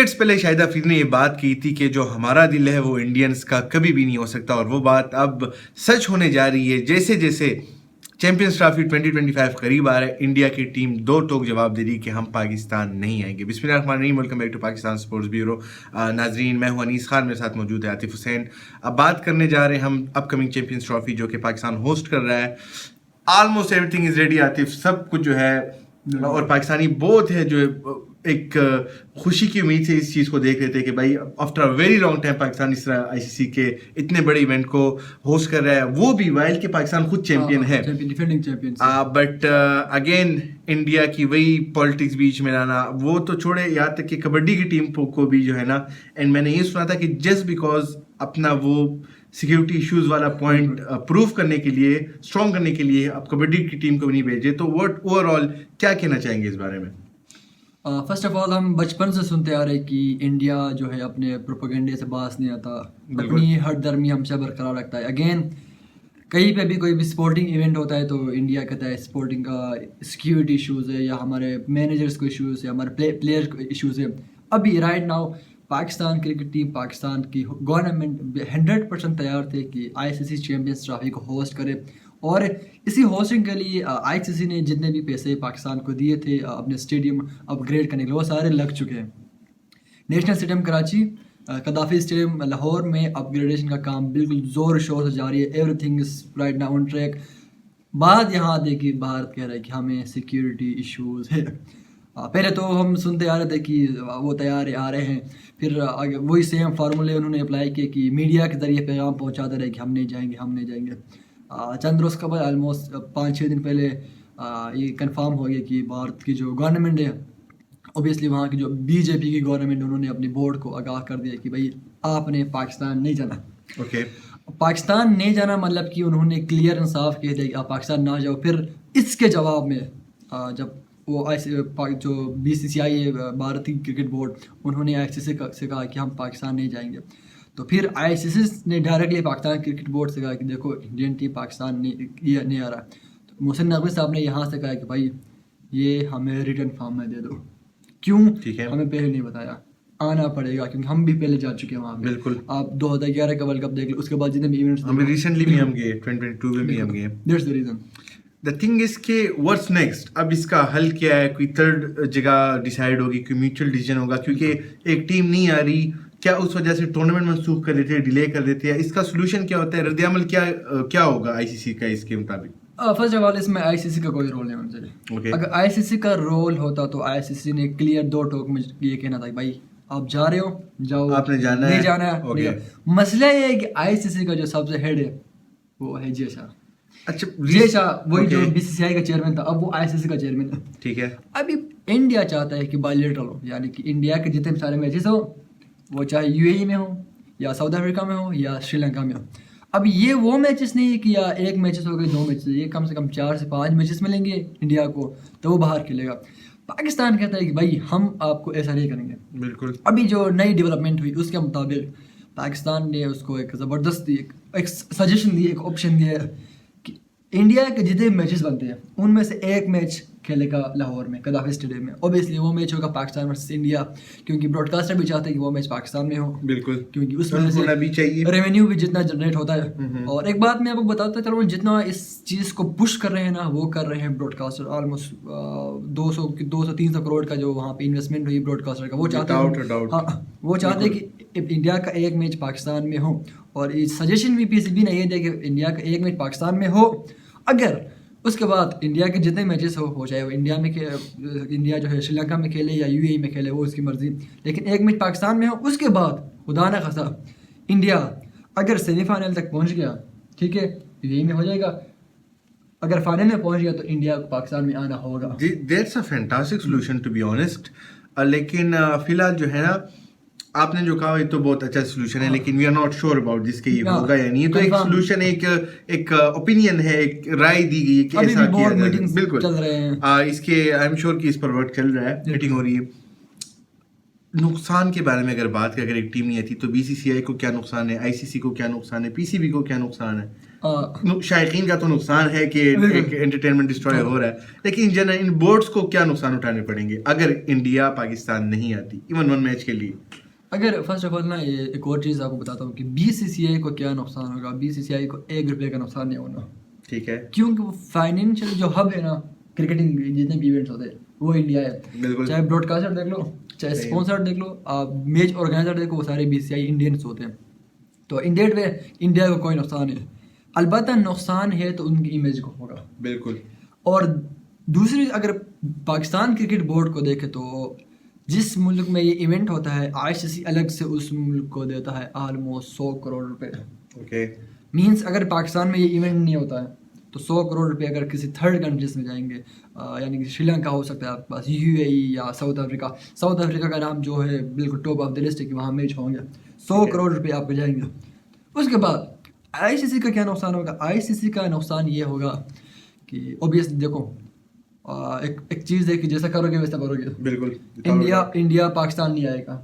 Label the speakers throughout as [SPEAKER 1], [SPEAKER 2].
[SPEAKER 1] Decades پہلے شاہد آفریدی نے یہ بات کی تھی کہ جو ہمارا دل ہے وہ انڈینز کا کبھی بھی نہیں ہو سکتا، اور وہ بات اب سچ ہونے جا رہی ہے. جیسے جیسے چیمپئنز ٹرافی 2025 قریب آ رہا ہے، انڈیا کی ٹیم دو ٹوک جواب دے رہی کہ ہم پاکستان نہیں آئیں گے. بسم اللہ الرحمن الرحیم، welcome back to Pakistan sports bureau. ناظرین، میں ہوں انیس خان، میرے ساتھ موجود ہے عاطف حسین. اب بات کرنے جا رہے ہیں ہم اپ کمنگ چیمپئنز ٹرافی جو کہ پاکستان ہوسٹ کر رہا ہے. Almost everything is ready Atif, سب کچھ جو ہے، اور پاکستانی بہت ہے جو ایک خوشی کی امید سے اس چیز کو دیکھ رہے تھے کہ بھائی after very long time Pakistan اس طرح آئی سی سی کے اتنے بڑے ایونٹ کو ہوسٹ کر رہا ہے، وہ بھی وائل کہ پاکستان خود چیمپئن ہے. بٹ اگین انڈیا کی وہی پالیٹکس بیچ میں لانا، وہ تو چھوڑے، یہاں تک کہ کبڈی کی ٹیم کو بھی جو ہے نا، اینڈ میں نے یہ سنا تھا کہ جسٹ بیکاز اپنا وہ سیکیورٹی ایشوز والا پوائنٹ پروف کرنے کے لیے، اسٹرانگ کرنے کے لیے اب کبڈی کی ٹیم کو نہیں بھیجے. تو واٹ اوور آل کیا کہنا چاہیں گے اس بارے میں؟
[SPEAKER 2] فرسٹ آف آل ہم بچپن سے سنتے آ رہے کہ انڈیا جو ہے اپنے پروپیگنڈے سے باز نہیں آتا، اپنی ہر درمی ہم سے برقرار رکھتا ہے. اگین کہیں پہ بھی کوئی بھی اسپورٹنگ ایونٹ ہوتا ہے تو انڈیا کہتا ہے اسپورٹنگ کا سیکیورٹی ایشوز ہے، یا ہمارے مینیجرس کو ایشوز ہے، ہمارے پلیئر کو ایشوز ہے. ابھی right now Pakistan cricket team, Pakistan کی گورنمنٹ 100% تیار تھے کہ آئی سی سی چیمپئنز ٹرافی کو ہوسٹ کرے، اور اسی ہوسٹنگ کے لیے آئی سی سی نے جتنے بھی پیسے پاکستان کو دیے تھے اپنے اسٹیڈیم اپ گریڈ کرنے کے لیے، وہ سارے لگ چکے ہیں. National stadium Karachi, Gaddafi stadium Lahore میں اپ گریڈیشن کا کام بالکل زور شور سے جاری ہے. Every thing is right now on track. بات یہاں آتی ہے کہ بھارت کہہ رہا ہے کہ ہمیں سیکیورٹی ایشوز ہے. پہلے تو ہم سنتے آ رہے تھے کہ وہ تیار آ رہے ہیں، پھر وہی سیم فارمولے انہوں نے اپلائی کیے کہ میڈیا کے ذریعے پیغام پہنچاتے رہے کہ ہم نہیں جائیں گے، ہم نہیں جائیں گے. چند روز قبل آلموسٹ 5-6 دن پہلے یہ کنفرم ہو گیا کہ بھارت کی جو گورنمنٹ ہے، اوبیسلی وہاں کی جو بی جے پی کی گورنمنٹ، انہوں نے اپنی بورڈ کو آگاہ کر دیا کہ بھائی آپ نے پاکستان نہیں جانا. پاکستان نہیں جانا مطلب کہ انہوں نے کلیئر انصاف کہہ دیا کہ آپ پاکستان نہ جاؤ. پھر اس کے جواب میں جب وہ جو بی سی سی آئی ہے، بھارتی کرکٹ بورڈ، انہوں نے آئی سی سی سے کہا کہ ہم پاکستان نہیں جائیں گے، تو پھر آئی سی سی نے ڈائریکٹلی پاکستان کرکٹ بورڈ سے کہا کہ دیکھو انڈین ٹیم پاکستان نہیں آ رہا. تو محسن نقوی صاحب نے یہاں سے کہا کہ بھائی یہ ہمیں ریٹن فارم میں دے دو. کیوں؟ ہمیں پہلے نہیں بتایا. آنا پڑے گا کیونکہ ہم بھی پہلے جا چکے ہیں وہاں پہ. بالکل، آپ 2011 کا ورلڈ کپ دیکھ لو، اس کے بعد جتنے بھی ایونٹس
[SPEAKER 1] ریسنٹلی بھی ہم گئے، 2022 میں بھی ہم گئے.
[SPEAKER 2] That's the reason.
[SPEAKER 1] The thing is کہ واٹس نیکسٹ، اب اس کا حل کیا ہے؟ کوئی تھرڈ جگہ ڈیسائیڈ ہوگی، کوئی میوچل ڈیسیجن ہوگا، کیونکہ ایک ٹیم نہیں آ رہی، کیا اس وجہ سے ٹورنامنٹ منسوخ کر دیتے ہیں، ڈیلے کر دیتے ہیں؟ اس کا سولوشن کیا ہوتا ہے؟ رد عمل کیا ہوگا آئی سی سی کا اس کے مطابق؟
[SPEAKER 2] فرسٹ آف آل اس میں آئی سی سی کا کوئی رول نہیں ہونا چاہیے. اگر آئی سی سی کا رول ہوتا تو آئی سی سی نے کلیئر 2 ٹوک میں یہ کہنا تھا کہ بھائی آپ جا رہے ہو جاؤ،
[SPEAKER 1] آپ نے جانا
[SPEAKER 2] نہیں جانا ہے. مسئلہ یہ ہے کہ آئی سی سی کا جو سب سے ہیڈ ہے وہ ہے جے شاہ.
[SPEAKER 1] اچھا،
[SPEAKER 2] جے شاہ وہی جو بی سی سی آئی کا چیئرمین تھا، اب وہ آئی سی سی کا چیئرمین ہے.
[SPEAKER 1] ٹھیک ہے.
[SPEAKER 2] ابھی انڈیا چاہتا ہے کہ بائیلیٹرل ہو، یعنی کہ انڈیا کے جتنے سارے میچز ہو، وہ چاہے یو اے ای میں ہو یا ساؤتھ افریقہ میں ہو یا سری لنکا میں ہو. اب یہ وہ میچز نہیں ہے کہ یا ایک میچز ہو گئے 2 میچز، یہ کم سے کم 4 سے 5 میچز ملیں گے انڈیا کو تو وہ باہر کھیلے گا. پاکستان کہتا ہے کہ بھائی ہم آپ کو ایسا نہیں کریں گے.
[SPEAKER 1] بالکل.
[SPEAKER 2] ابھی جو نئی ڈیولپمنٹ ہوئی اس کے مطابق پاکستان نے اس کو ایک زبردست ایک سجیشن دی، ایک آپشن دیا کہ انڈیا کے جتنے میچز بنتے ہیں ان میں سے ایک میچ کھیلے گا لاہور میں، قذافی اسٹیڈیم میں. اوبیسلی وہ میچ ہوگا پاکستان ورسز انڈیا، کیونکہ براڈ کاسٹر بھی چاہتے ہیں کہ وہ میچ پاکستان میں ہو. بالکل، کیونکہ اس میں سے ریونیو بھی جتنا جنریٹ ہوتا ہے. اور ایک بات میں آپ کو بتاتا چلوں، جتنا اس چیز کو پش کر رہے ہیں نا، وہ کر رہے ہیں براڈ کاسٹر. آلموسٹ 200-300 کروڑ کا جو وہاں پہ انویسٹمنٹ ہوئی براڈ کاسٹر کا، وہ چاہتے ہیں کہ انڈیا کا ایک میچ پاکستان میں ہو. اور سجیشن بھی پی سی بی نے یہ دیا کہ انڈیا کا ایک میچ پاکستان میں ہو. اگر اس کے بعد انڈیا کے جتنے میچز ہو چاہے وہ انڈیا جو ہے سری لنکا میں کھیلے یا یو اے ای میں کھیلے، وہ اس کی مرضی، لیکن ایک میچ پاکستان میں ہو. اس کے بعد خدا نہ خاصا انڈیا اگر سیمی فائنل تک پہنچ گیا، ٹھیک ہے، یو اے ای میں ہو جائے گا. اگر فائنل میں پہنچ گیا تو انڈیا کو پاکستان میں آنا ہوگا.
[SPEAKER 1] That's a fantastic solution to be honest. لیکن فی الحال جو ہے نا، آپ نے جو کہا یہ تو بہت اچھا سولوشن ہے، لیکن we are not sure about جس کے یہ ہوگا یا نہیں. تو ایک سولوشن، ایک اوپینین ہے، ایک رائے دی گئی کہ ایسا کیا جائے. بالکل چل رہے ہیں اس کے، آئی ایم شیور کہ اس پر ورک چل رہا ہے، میٹنگ ہو رہی ہے. نقصان کے بارے میں اگر بات کریں، اگر ایک ٹیم نہیں آتی تو بی سی سی آئی کو کیا نقصان ہے، آئی سی سی کو کیا نقصان ہے، پی سی بی کو کیا نقصان ہے؟ شائقین کا تو نقصان ہے کہ ایک انٹرٹینمنٹ ڈسٹروائے ہو رہا ہے، لیکن جنرل ان بورڈز کو کیا نقصان اٹھانے پڑیں گے اگر انڈیا پاکستان نہیں آتی ایون ون میچ کے لیے؟
[SPEAKER 2] اگر فرسٹ آف آل نا ایک اور چیز آپ کو بتاتا ہوں کہ بی سی سی آئی کو کیا نقصان ہوگا. بی سی سی آئی کو ₹1 کا نقصان نہیں ہونا.
[SPEAKER 1] ٹھیک ہے،
[SPEAKER 2] کیونکہ وہ فائنینشیل جو ہب ہے نا کرکٹنگ جتنے بھی ایونٹس ہوتے ہیں وہ انڈیا ہے.
[SPEAKER 1] بالکل،
[SPEAKER 2] چاہے براڈ کاسٹر دیکھ لو، چاہے اسپانسر دیکھ لو، آپ میچ آرگنائزر دیکھو، وہ سارے بی سی آئی انڈینس ہوتے ہیں. تو انڈیا پہ انڈیا کو کوئی نقصان ہے، البتہ نقصان ہے تو ان کی امیج کو ہوگا.
[SPEAKER 1] بالکل.
[SPEAKER 2] اور دوسری اگر پاکستان کرکٹ بورڈ کو دیکھے تو جس ملک میں یہ ایونٹ ہوتا ہے آئی سی سی الگ سے اس ملک کو دیتا ہے آلموسٹ ₹100 کروڑ.
[SPEAKER 1] اوکے،
[SPEAKER 2] مینس اگر پاکستان میں یہ ایونٹ نہیں ہوتا ہے تو ₹100 کروڑ اگر کسی تھرڈ کنٹریز میں جائیں گے، یعنی کہ سری لنکا ہو سکتا ہے آپ کے پاس، یو اے ای یا ساؤتھ افریقہ کا نام جو ہے بالکل ٹاپ آف دی لسٹ ہے کہ وہاں میچ ہوں گے. ₹100 کروڑ آپ کو جائیں گے. اس کے بعد آئی سی سی کا کیا نقصان ہوگا؟ آئی سی سی کا نقصان یہ ہوگا کہ اوبیسلی دیکھو ایک چیز ہے کہ جیسا کرو گے ویسا کرو گے.
[SPEAKER 1] بالکل.
[SPEAKER 2] انڈیا پاکستان نہیں آئے گا.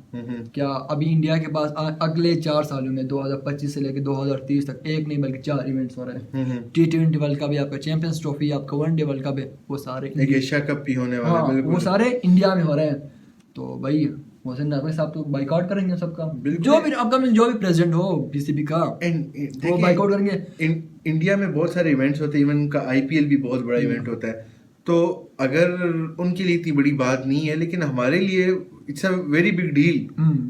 [SPEAKER 2] کیا ابھی انڈیا کے پاس اگلے 4 سالوں میں 2025 سے لے کے 2030 تک ایک نہیں بلکہ 4 ایونٹس ہو رہے ہیں. T20 ورلڈ کپ ہے آپ کا، چیمپئنز ٹرافی آپ کا، ون ڈے ورلڈ کپ ہے، وہ سارے
[SPEAKER 1] ایشیا کپ بھی ہونے والا ہے،
[SPEAKER 2] وہ سارے انڈیا میں ہو رہے ہیں. تو بھائی محسن نقوی صاحب تو بائیکاٹ کریں گے سب کا، جو بھی president who P C be کا وہ بائیکاٹ کریں گے.
[SPEAKER 1] انڈیا میں بہت سارے ایونٹس ہوتے ہیں، ایون ان کا IPL بھی بہت بڑا ایونٹ ہوتا ہے. تو اگر ان کے لیے اتنی بڑی بات نہیں ہے، لیکن ہمارے لیے it's a very big deal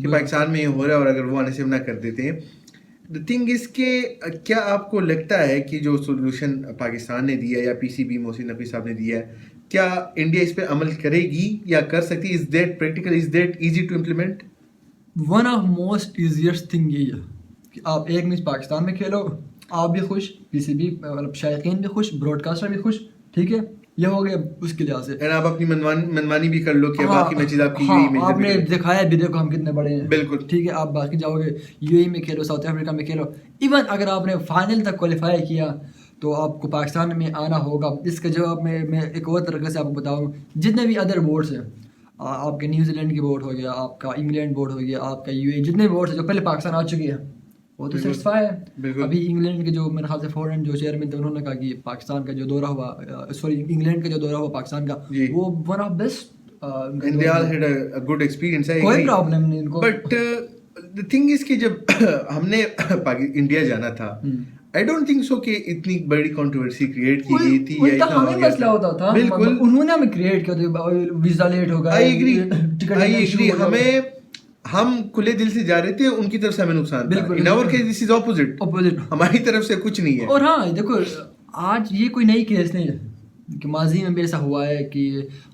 [SPEAKER 1] کہ پاکستان میں یہ ہو رہا ہے. اور اگر وہ آنے سے نہ کر دیتے ہیں، دا تھنگ از کہ کیا آپ کو لگتا ہے کہ جو سولوشن پاکستان نے دیا یا PCB محسن نقوی صاحب نے دیا ہے، کیا انڈیا اس پہ عمل کرے گی یا کر سکتی؟ Is that practical, is that easy to implement?
[SPEAKER 2] One of most easiest thing یہی ہے کہ آپ ایک میچ پاکستان میں کھیلو، آپ بھی خوش، PCB مطلب شائقین بھی خوش، براڈ کاسٹر بھی خوش. ٹھیک ہے، یہ ہو گیا اس کے لحاظ سے.
[SPEAKER 1] آپ اپنی منمانی بھی کر لو کہ باقی میچز آپ کی
[SPEAKER 2] آپ نے دکھایا بھی، دیکھو ہم کتنے بڑے ہیں.
[SPEAKER 1] بالکل
[SPEAKER 2] ٹھیک ہے، آپ باقی جاؤ گے UAE میں کھیلو، ساؤتھ افریقہ میں کھیلو. ایون اگر آپ نے فائنل تک کوالیفائی کیا تو آپ کو پاکستان میں آنا ہوگا. اس کا جواب میں ایک اور طریقے سے آپ کو بتاؤں، جتنے بھی ادر بورڈس ہیں، آپ کے نیوزی لینڈ کی بورڈ ہو گیا، آپ کا انگلینڈ بورڈ ہو گیا، آپ کا UAE، جتنے بورڈس ہیں جو پہلے پاکستان آ چکی ہے وہ تو سیٹسفائی ہے. ابھی انگلینڈ کے جو میرے خیال سے فورن جو چیئرمین تھے انہوں نے کہا کہ پاکستان کا جو دورہ ہوا، سوری انگلینڈ کا جو دورہ ہوا پاکستان کا، وہ one of best,
[SPEAKER 1] and they all had a good experience.
[SPEAKER 2] کوئی پرابلم نہیں ان کو.
[SPEAKER 1] But the thing is کہ جب ہم نے انڈیا جانا تھا، I don't think so کہ اتنی بڑی کنٹروورسی کریٹ کی گئی تھی یا اتنا
[SPEAKER 2] ہمیں مسئلہ ہوتا تھا. بالکل انہوں نے ہمیں کریٹ کیا تھا، ویزا لیٹ ہو گیا.
[SPEAKER 1] I agree. ہم کھلے دل سے جا رہے تھے، ان کی طرف سے ہمیں نقصان تھا. In our case this is opposite. ہماری طرف سے کچھ نہیں ہے.
[SPEAKER 2] اور ہاں دیکھو آج یہ کوئی نئی کیس نہیں ہے کہ ماضی میں بھی ایسا ہوا ہے کہ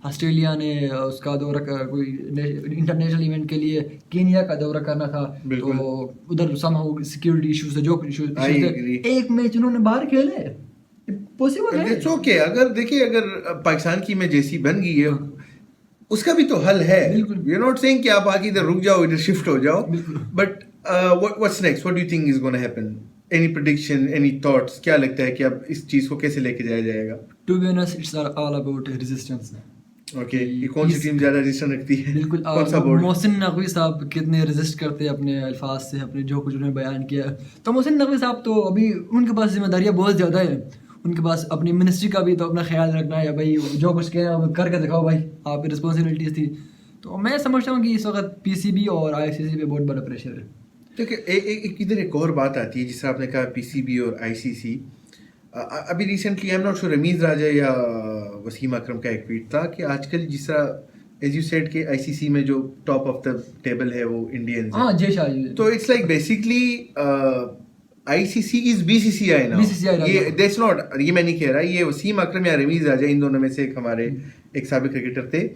[SPEAKER 2] آسٹریلیا نے اس کا دورہ کوئی انٹرنیشنل ایونٹ کے لیے کینیا کا دورہ کرنا تھا، تو ادھر سم ہاؤ سیکورٹی ایشوز تھے، جو ایشوز تھے، ایک میچ انہوں نے باہر کھیلے. پاسبل ہے.
[SPEAKER 1] It's okay. اگر دیکھیے اگر پاکستان کی میں جیسی بن گئی ہے اس کا بھی تو حل ہے. وی آر ناٹ سیئنگ کہ آپ آگے ادھر رک جاؤ، ادھر شفٹ ہو جاؤ. But what's next? What do you think is gonna happen? Any prediction, any thoughts? کیا لگتا ہے کہ اب اس چیز کو کیسے لے کے جایا جائے گا؟
[SPEAKER 2] To be honest it's all about resistance.
[SPEAKER 1] Okay, یہ کون سی ٹیم زیادہ ریزسٹنس رکھتی ہے؟
[SPEAKER 2] بالکل.
[SPEAKER 1] کون سا بورڈ؟
[SPEAKER 2] محسن نقوی صاحب کتنے ریزسٹ کرتے ہیں اپنے الفاظ سے، اپنے جو کچھ انہوں نے بیان کیا. تو محسن نقوی صاحب تو ابھی ان کے پاس ذمہ داریاں بہت زیادہ ہیں. ان کے پاس اپنی منسٹری کا بھی تو اپنا خیال رکھنا ہے. بھائی جو کچھ کہنا ہے کر کے دکھاؤ، بھائی آپ کی رسپانسبلٹیز تھی. تو میں سمجھتا ہوں کہ اس وقت PCB اور ICC پہ بہت بڑا پریشر ہے.
[SPEAKER 1] دیکھیں ادھر ایک اور بات آتی ہے، جس طرح آپ نے کہا PCB اور ICC. ابھی recently I am not sure Ramiz Raja یا وسیم اکرم کا ایک ٹویٹ تھا کہ آج کل جس طرح ایز یو سیڈ کہ ICC میں جو ٹاپ آف دا ٹیبل ہے وہ انڈینز ہیں.
[SPEAKER 2] ہاں جے شاہ.
[SPEAKER 1] تو it's like basically ICC is BCCI now. یہ دیٹس ناٹ، یہ میں نہیں کہہ رہا، یہ وسیم اکرم یا رمیز راجا ان دونوں میں سے ایک ہمارے ایک سابق کرکٹر تھے.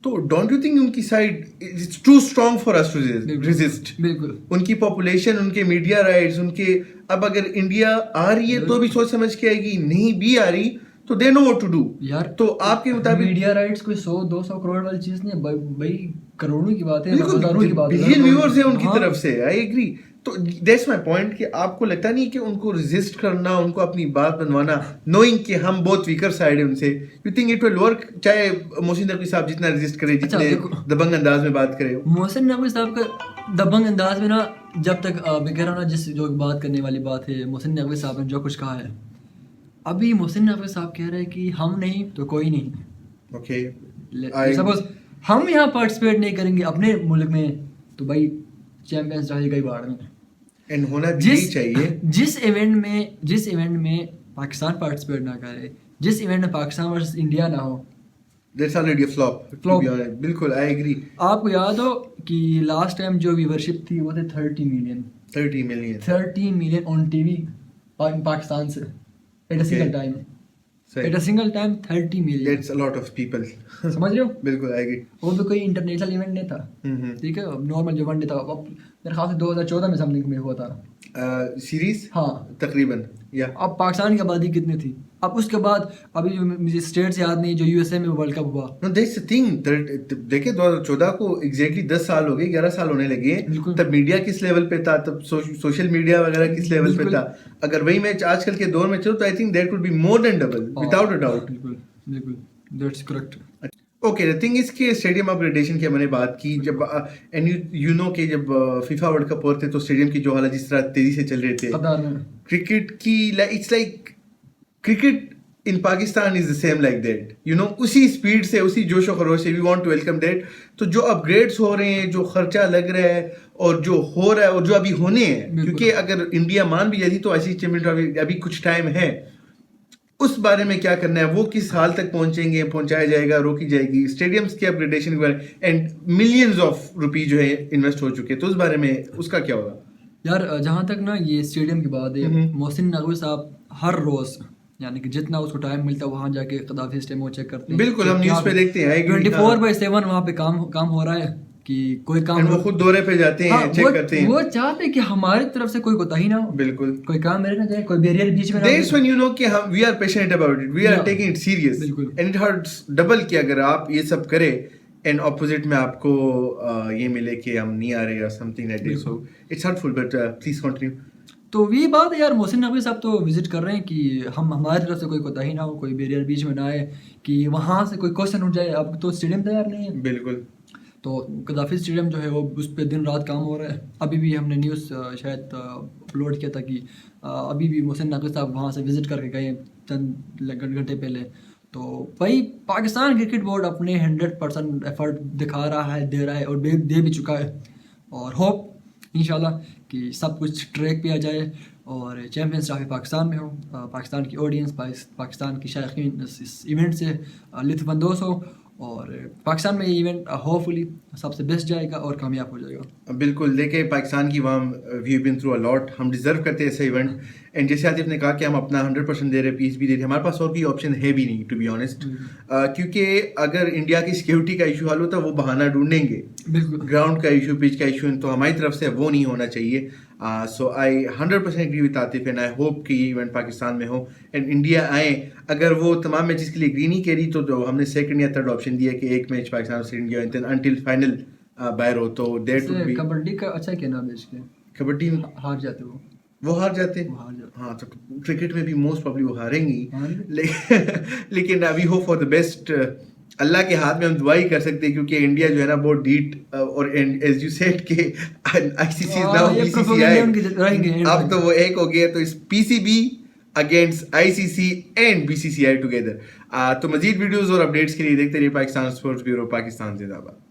[SPEAKER 1] تو ڈونٹ یو تھنک ان کی side it's too strong for us to resist? بالکل. ان کی پاپولیشن، ان کے میڈیا رائٹس، ان کے اب اگر انڈیا آ رہی ہے تو بھی سوچ سمجھ کے آئے گی، نہیں بھی آ رہی تو دے نو واٹ ٹو ڈو. یار تو آپ کے مطابق
[SPEAKER 2] میڈیا رائٹس کوئی 100-200 کروڑ والی چیز نہیں ہے بھائی، کروڑوں کی بات ہے، ہزاروں کی بات ہے،
[SPEAKER 1] بلین ویورز ہیں ان کی طرف سے. I agree. تو دیٹس مائی پوائنٹ کہ آپ کو لگتا نہیں کہ ان کو ریزسٹ کرنا، ان کو اپنی بات بنوانا، نوئنگ کہ ہم بہت ویکر سائڈ ہے ان سے، you think it will work? چاہے محسن نقوی صاحب جتنا ریزسٹ کرے، جتنے دبنگ انداز میں بات کرے.
[SPEAKER 2] محسن نقوی صاحب کا دبنگ انداز میں نا جب تک میں کہہ رہا ہوں نا، جس جو بات کرنے والی بات ہے، محسن نقوی صاحب نے جو کچھ کہا ہے، ابھی محسن نقوی صاحب کہہ رہے ہیں کہ ہم نہیں تو کوئی نہیں.
[SPEAKER 1] اوکے
[SPEAKER 2] سپوز ہم یہاں پارٹیسپیٹ نہیں کریں گے اپنے ملک میں تو بھائی چیمپئنز رہے گئی باڑ میں.
[SPEAKER 1] اینڈ ہونا بھی چاہیے.
[SPEAKER 2] جس ایونٹ میں پاکستان پارٹیسپیٹ نہ کرے، جس ایونٹ میں پاکستان ورسز انڈیا نہ ہو،
[SPEAKER 1] دیٹس آلریڈی اے فلاپ. بالکل آئی ایگری.
[SPEAKER 2] آپ کو یاد ہو کہ لاسٹ ٹائم جو ویورشپ تھی وہ تھے 30 million on T V Pakistan سے at a single time 30 million.
[SPEAKER 1] That's a lot of people.
[SPEAKER 2] سمجھ رہے ہو؟
[SPEAKER 1] بالکل آئی ایگری.
[SPEAKER 2] وہ بھی کوئی انٹرنیشنل ایونٹ نہیں تھا، ٹھیک ہے، نارمل جو ون ڈے تھا. میرے خیال سے 2014 میں سم تھنگ میں ہوا تھا
[SPEAKER 1] سیریز.
[SPEAKER 2] ہاں
[SPEAKER 1] تقریباً.
[SPEAKER 2] اب پاکستان کی آبادی کتنی تھی؟ اب اس کے بعد ابھی جو مجھے اسٹیٹس یاد نہیں، جو یو ایس اے میں ورلڈ کپ ہوا.
[SPEAKER 1] دیکھیں 2014 کو ایگزیکٹلی 10 سال ہو گئے، 11 سال ہونے لگے. تب میڈیا کس لیول پہ تھا، تب سوشل میڈیا وغیرہ کس لیول پہ تھا. اگر وہی میچ آج کل کے دور میں چلو تو I think that would be more than double without a doubt.
[SPEAKER 2] بالکل that's correct.
[SPEAKER 1] Okay the thing اس کے اسٹیڈیم اپ گریڈیشن کی میں نے بات کی. جب یو نو کہ جب فیفا ورلڈ کپ ہوتے تو اسٹیڈیم کی جو حالت جس طرح تیزی سے چل رہے تھے کرکٹ کی، it's like cricket in Pakistan is the same like that. You know اسی اسپیڈ سے، اسی جوش و خروش سے we want to welcome that. تو جو اپ گریڈس ہو رہے ہیں، جو خرچہ لگ رہا ہے اور جو ہو رہا ہے اور جو ابھی ہونے ہیں، کیونکہ اگر انڈیا مان بھی جاتی تو ایسی چیمپئن ٹرافی ابھی کچھ ٹائم ہے، اس بارے میں کیا کرنا ہے، وہ کس حال تک پہنچیں گے، پہنچایا جائے گا، روکی جائے گی. اسٹیڈیمس کے اپگریڈیشن کے بارے اینڈ ملینز آف روپی جو ہے انویسٹ ہو چکے، تو اس بارے میں اس کا کیا ہوگا؟
[SPEAKER 2] یار جہاں تک نا یہ اسٹیڈیم کی بات ہے، محسن نقوی صاحب ہر روز یعنی کہ جتنا اس کو ٹائم ملتا ہے وہاں جا کے قذافی اسٹیڈیم وہ چیک کرتے ہیں.
[SPEAKER 1] بالکل ہم نیوز پہ دیکھتے ہیں
[SPEAKER 2] 24/7 وہاں پہ کام ہو رہا ہے کہ کوئی کام.
[SPEAKER 1] وہ خود دورے پہ جاتے ہیں، چیک کرتے ہیں.
[SPEAKER 2] وہ چاہتے ہیں کہ ہماری طرف سے کوئی کوتاہی نہ ہو. بالکل کوئی کام میرے نہ جائے، کوئی بیریئر بیچ میں نہ ہو.
[SPEAKER 1] دیٹس when you know کہ ہم we are patient about it, we are taking it serious. And it hurts double کہ اگر آپ یہ سب کرے اینڈ اپوزٹ میں آپ کو یہ ملے کہ ہم نہیں آ رہے یا something like that. So it's hurtful but please continue.
[SPEAKER 2] تو وہی بات ہے یار، محسن نقوی صاحب تو وزٹ کر رہے ہیں کہ ہماری طرف سے کوئی کوتاہی نہ ہو، کوئی بیریئر بیچ میں نہ آئے کہ وہاں سے کوئی کوشچن اٹھ جائے. اب تو اسٹیڈیم تیار نہیں ہے. بالکل. تو قذافی اسٹیڈیم جو ہے وہ اس پہ دن رات کام ہو رہا ہے. ابھی بھی ہم نے نیوز شاید اپلوڈ کیا تھا کہ ابھی بھی محسن نقوی صاحب وہاں سے وزٹ کر کے گئے چند گھنٹے پہلے. تو بھائی پاکستان کرکٹ بورڈ اپنے 100% ایفرٹ دکھا رہا ہے، دے رہا ہے اور دے بھی چکا ہے. اور ہوپ انشاءاللہ کہ سب کچھ ٹریک پہ آ جائے اور چیمپئنز ٹرافی پاکستان میں ہو، پاکستان کی آڈینس، پاکستان کی شائقین اس ایونٹ سے لطف اندوز ہو، اور پاکستان میں یہ ایونٹ ہوپ فلی سب سے بیسٹ جائے گا اور کامیاب ہو جائے گا.
[SPEAKER 1] بالکل. دیکھیں پاکستان کی عوام we have been through a لاٹ، ہم ڈیزرو کرتے ہیں ایسا ایونٹ. اینڈ جیسے عاطف نے کہا کہ ہم اپنا 100% دے رہے، پیس بھی دے رہے، ہمارے پاس اور کوئی آپشن ہے بھی نہیں ٹو بی آنیسٹ. کیونکہ اگر انڈیا کی سیکورٹی کا ایشو حل ہوتا ہے وہ بہانہ ڈھونڈیں گے. بالکل. گراؤنڈ کا ایشو، پچ کا ایشو، تو ہماری طرف سے وہ نہیں ہونا چاہیے. سو آئی 100% agree with Atif and I hope کہ یہ ایونٹ پاکستان میں ہو اینڈ انڈیا آئیں. اگر وہ تمام میچز کے لیے اگری نہیں کہہ رہی تو ہم نے سیکنڈ یا تھرڈ آپشن دیا کہ ایک میچ پاکستان سے انڈیا انٹل فائنل باہر ہو. تو دیٹ وڈ بی. کبڈی کا اچھا کیا نام ہے اس کے؟ کبڈی میں ہار جاتے وہ ہار جاتے. ہاں تو کرکٹ میں بھی موسٹ پرابلی وہ ہاریں گی، لیکن ابھی ہوپ فار دا بیسٹ. اللہ کے ہاتھ میں ہم دعا ہی کر سکتے ہیں کیونکہ انڈیا جو ہے نا بہت ڈیٹ اور ایز یو سیڈ کہ آئی C C now be C C آئی، اب تو وہ ایک ہو گیا. تو اس P C B against I C C and B C C I together. تو مزید ویڈیوز اور اپڈیٹس کے لیے دیکھتے رہیے پاکستان اسپورٹس بیورو. پاکستان زندہ باد.